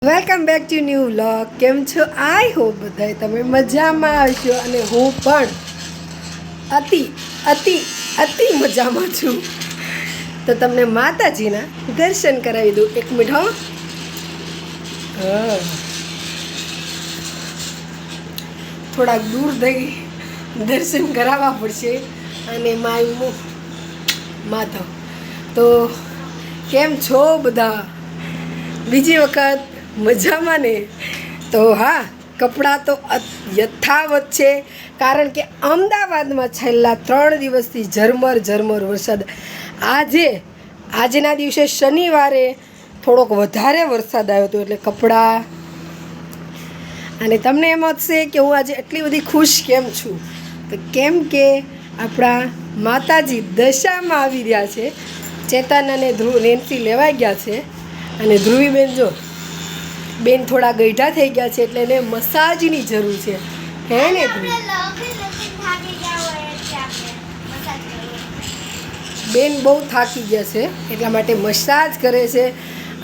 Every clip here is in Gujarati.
Welcome back to new vlog. કેમ છો? આઈ હોપ બધાય તમે મજામાં આવશો અને હું પણ અતિ અતિ અતિ મજામાં છું. તો તમને માતાજીના દર્શન કરાવી દઉં. એક મિનિટ હો. થોડાક દૂર થઈ દર્શન કરાવવા પડશે. અને મારું માધવ. તો કેમ છો બધા? બીજી વખત મજામાં ને? તો હા, કપડાં તો યથાવત છે, કારણ કે અમદાવાદમાં છેલ્લા 3 દિવસથી ઝરમર વરસાદ. આજના દિવસે શનિવારે થોડોક વધારે વરસાદ આવ્યો હતો, એટલે કપડાં. અને તમને એમ હશે કે હું આજે એટલી બધી ખુશ કેમ છું? તો કેમ કે આપણા માતાજી દશામાં આવી રહ્યા છે. ચેતન અને નેન્સી લેવાઈ ગયા છે. અને ધ્રુવીબેન જો બેન થોડા ગઈઢા થઈ ગયા છે, એટલે એને મસાજની જરૂર છે. હે ને બેન બહુ થાકી ગયા છે, એટલા માટે મસાજ કરે છે.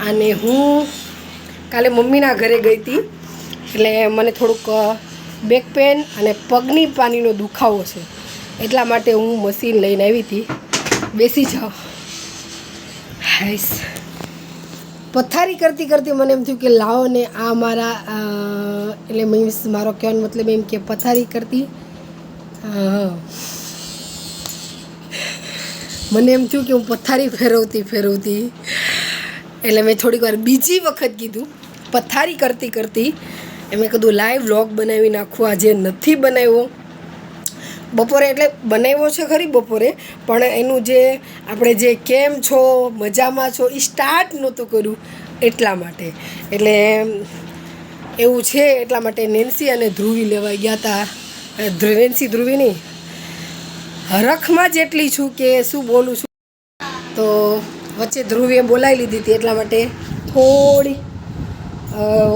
અને હું કાલે મમ્મીના ઘરે ગઈ હતી, એટલે મને થોડુંક બેક પેન અને પગની પાનીનો દુખાવો છે, એટલા માટે હું મશીન લઈને આવી હતી. બેસી જાઓ. હાઈસ. પથારી કરતી મને એમ થયું કે લાવો ને આ મારા એટલે મીન્સ મારો કહેવાનો મતલબ એમ કે પથારી કરતી મને એમ થયું કે હું પથારી ફેરવતી એટલે મેં થોડીક વાર બીજી વખત કીધું પથારી કરતી મેં કીધું લાઈવ વ્લોગ બનાવી નાખું. આજે નથી બનાવ્યો બપોરે, એટલે બનાવ્યો છે ખરી બપોરે, પણ એનું જે આપણે જે કેમ છો મજામાં છો એ સ્ટાર્ટ નહોતું કર્યું, એટલા માટે. એટલે એવું છે, એટલા માટે નેન્સી અને ધ્રુવી લેવા ગયા હતા. નેન્સી ધ્રુવી નહીં, હરખમાં જેટલી છું કે શું બોલું છું. તો વચ્ચે ધ્રુવીએ બોલાવી લીધી હતી, એટલા માટે થોડી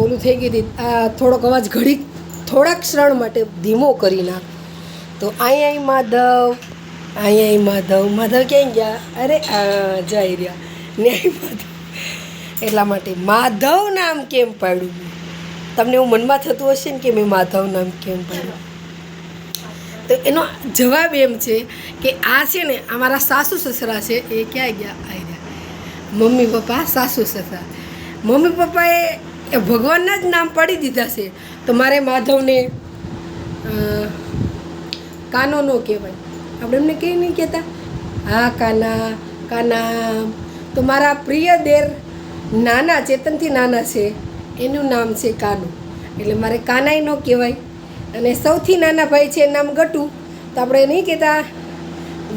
ઓલું થઈ ગઈ હતી. આ થોડોક અવાજ થોડાક ક્ષણ માટે ધીમો કરી નાખ. તો અહીંયા માધવ ક્યાં ગયા? અરે જઈ રહ્યા ન્યાય માધવ. એટલા માટે માધવ નામ કેમ પાડ્યું? તમને એવું મનમાં થતું હશે ને કે મેં માધવ નામ કેમ પાડ્યું? તો એનો જવાબ એમ છે કે આ છે ને અમારા સાસુ સસરા છે. એ ક્યાં ગયા? આવી ગયા. મમ્મી પપ્પા સાસુ સસરા. મમ્મી પપ્પાએ ભગવાનના જ નામ પાડી દીધા છે, તો મારે માધવને કાનો ન કહેવાય. આપણે એમને કંઈ નહીં કહેતા. હા, કાના. તો મારા પ્રિય દેર નાના, ચેતનથી નાના છે, એનું નામ છે કાનો, એટલે મારે કાનાઈ ન કહેવાય. અને સૌથી નાના ભાઈ છે નામ ગટુ, તો આપણે નહીં કહેતા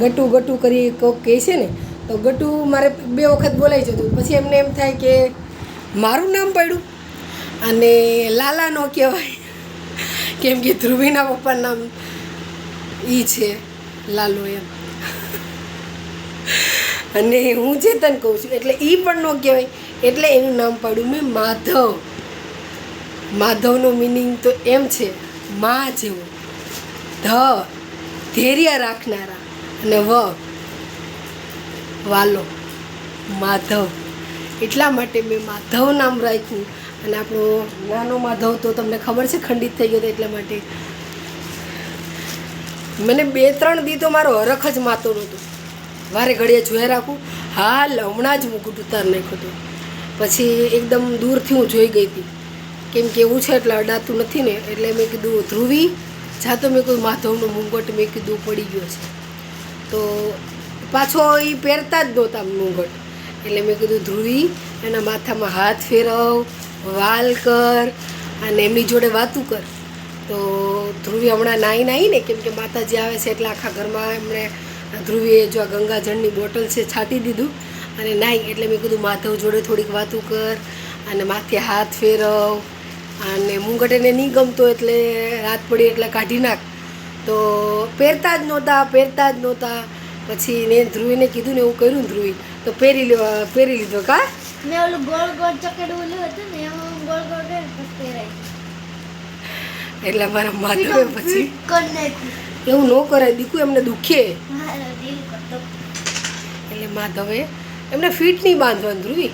ગટુ કરી કોક કહે છે ને, તો ગટુ મારે 2 વખત બોલાઈ જતું. પછી એમને એમ થાય કે મારું નામ પડ્યું. અને લાલા ન કહેવાય, કેમ કે ધ્રુવીના પપ્પાનું નામ એ છે લાલો એમ. અને હું ચેતન કહું છું, એટલે એ પણ ન કહેવાય, એટલે એનું નામ પાડ્યું મેં માધવ. માધવનો મિનિંગ તો એમ છે મા જેવો, ધૈર્ય રાખનારા, અને વાલો માધવ. એટલા માટે મેં માધવ નામ રાખ્યું. અને આપણો નાનો માધવ તો તમને ખબર છે ખંડિત થઈ ગયો હતો, એટલા માટે મને 2-3 દી તો મારો હરખ જ માતો નહોતો. વારે ઘડીએ જોઈ રાખું. હાલ હમણાં જ મુકુટ ઉતાર નાખ્યો હતો. પછી એકદમ દૂરથી હું જોઈ ગઈ હતી, કેમ કે એવું છે એટલે અડાતું નથી ને, એટલે મેં કીધું ધ્રુવી જા. તો મેં કોઈ માધવનો મુંગટ મેં કીધું પડી ગયો છે, તો પાછો એ પહેરતા જ નહોતા મુંગટ. એટલે મેં કીધું ધ્રુવી એના માથામાં હાથ ફેરવ, વાલ કર, અને એમની જોડે વાતું કર. તો ધ્રુવી હમણાં નાહી ને, કેમ કે માતાજી આવે છે એટલે આખા ઘરમાં એમણે ધ્રુવીએ જો આ ગંગાજળની બોટલ છે છાંટી દીધું અને નાહી. એટલે મેં કીધું માધવ જોડે થોડીક વાતું કર અને માથે હાથ ફેરવ. અને મુંગટ એને નહીં ગમતો, એટલે રાત પડી એટલે કાઢી નાખ. તો પહેરતા જ નહોતા. પછી મેં ધ્રુવીને કીધું ને એવું કર્યું ને ધ્રુવી, તો પહેરી લીધો. કા મેં ઓલું ગોળ ચકેડું ઓલું હતું ને, એમાં ગોળ કરીને પછી પહેરાય. એટલે મારા માધવે પછી એવું ન કરે દીકુ, એમને દુખે. એટલે માધવે એમને ફીટ નહીં બાંધવાનું ધ્રુવી.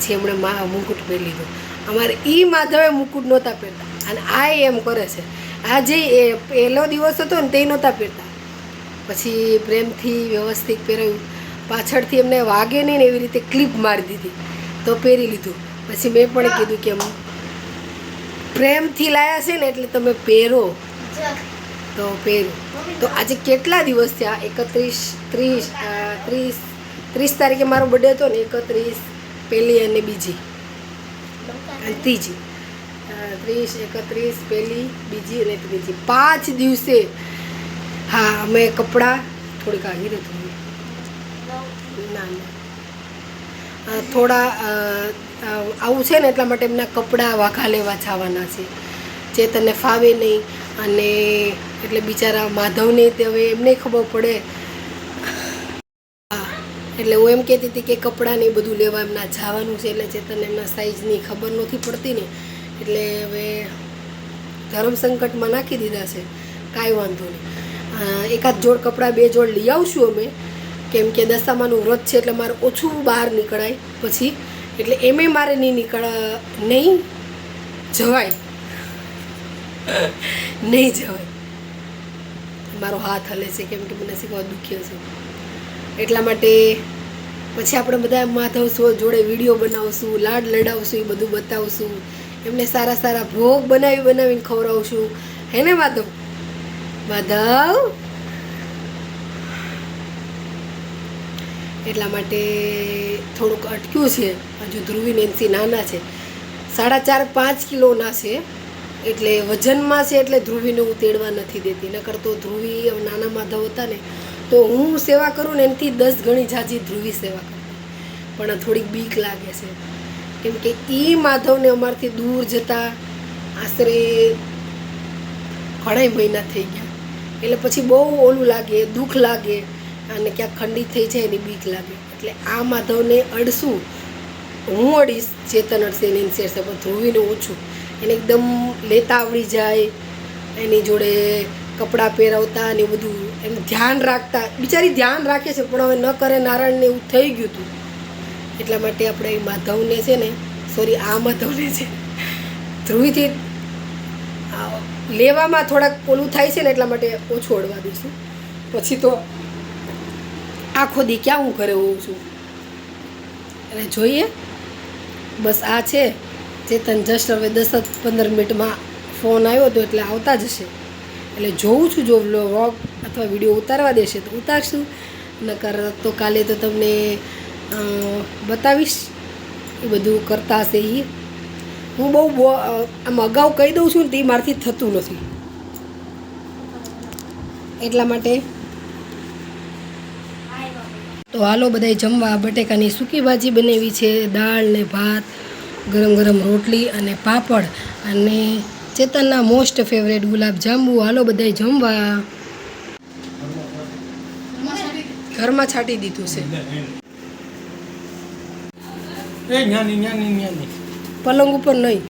પછી એમણે મુકુટ પહેરી લીધો. અમારે એ માધવે મુકુટ નહોતા પહેરતા અને આ એમ કરે છે. આ જે એ પહેલો દિવસ હતો ને તે નહોતા પહેરતા. પછી પ્રેમથી વ્યવસ્થિત પહેરાવ્યું. પાછળથી એમને વાગે નહીં ને એવી રીતે ક્લિપ મારી દીધી તો પહેરી લીધું. પછી મેં પણ કીધું કે પ્રેમથી લાયા છે ને એટલે તમે પહેરો તો પહેરો. તો આજે કેટલા દિવસ થયા? 30 તારીખે મારો બર્થડે હતો ને, 31 પહેલી અને બીજી અને ત્રીજી, 30, 31 પહેલી, બીજી અને ત્રીજી, 5 દિવસે. હા, અમે કપડાં થોડીક આગળ હતું ના થોડા આવું છે ને એટલા માટે એમના કપડાં વાઘા લેવા જવાના છે. ચેતનને ફાવે નહીં અને એટલે બિચારા માધવને તે હવે એમને ખબર પડે. હા, એટલે હું એમ કહેતી હતી કે કપડાં ને બધું લેવા એમના જવાનું છે. એટલે ચેતનને એમના સાઈઝની ખબર નથી પડતી ને એટલે હવે ધર્મ સંકટમાં નાખી દીધા છે. કાંઈ વાંધો નહીં, એકાદ જોડ કપડાં 2 જોડ લઈ આવશું અમે, કેમ કે દશામાનું વ્રત છે એટલે મારે ઓછું બહાર નીકળાય પછી. એટલે એમે મારે નહીં જવાય. મારો હાથ હલે છે કેમ કે મને શીખવા દુખ્યો છે. એટલા માટે પછી આપણે બધા માધવ જોડે વિડીયો બનાવશું, લાડ લડાવશું, એ બધું બતાવશું. એમને સારા સારા ભોગ બનાવીને ખવડાવશું. હે ને માધવ? એટલા માટે થોડુંક અટક્યું છે. હજુ ધ્રુવી નેન્સી નાના છે, 4.5-5 કિલોના છે. એટલે વજનમાં છે એટલે ધ્રુવીને હું તેડવા નથી દેતી. નકર તો ધ્રુવી નાના માધવ હતા ને તો હું સેવા કરું ને એનાથી 10 ગણી ઝાઝી ધ્રુવી સેવા કરતી. પણ થોડીક બીક લાગે છે કેમ કે એ માધવને અમારથી દૂર જતા આશરે ઘણા મહિના થઈ ગયા. એટલે પછી બહુ ઓલું લાગે, દુઃખ લાગે અને ક્યાંક ખંડિત થઈ જાય એની બીક લાગે. એટલે આ માધવને અડશું, હું અડીશ, ચેતન અડશે, એને શેરશે, પણ ધ્રુવીને ઓછું. એને એકદમ લેતા આવડી જાય, એની જોડે કપડાં પહેરાવતા ને બધું એમ ધ્યાન રાખતા. બિચારી ધ્યાન રાખે છે પણ હવે ન કરે નારાયણને એવું થઈ ગયું હતું. એટલા માટે આપણે એ માધવને છે ને, સોરી આ માધવને છે ધ્રુવીથી લેવામાં થોડાક ઓલું થાય છે ને એટલા માટે ઓછું અડવા દઈશું. પછી તો આખો દી ક્યાં હું ઘરે હોઉં છું. એટલે જોઈએ. બસ આ છે ચેતન જસ્ટ હવે 10-15 મિનિટમાં ફોન આવ્યો હતો એટલે આવતા જ હશે. એટલે જોઉં છું જો વ્લોગ અથવા વિડીયો ઉતારવા દેશે તો ઉતારશું, નકર તો કાલે તો તમને બતાવીશ એ બધું કરતા હશે. એ હું બહુ આમ અગાઉ કહી દઉં છું ને તે મારાથી થતું નથી. એટલા માટે તો હાલો બધાય જમવા. બટેકાની સૂકી ભાજી બનાવી છે, દાળ ને ભાત, ગરમ ગરમ રોટલી અને પાપડ અને ચેતનના મોસ્ટ ફેવરેટ ગુલાબજાંબુ. હાલો બધાય જમવા. ઘરમાં છાંટી દીધું છે. પલંગ ઉપર નહીં.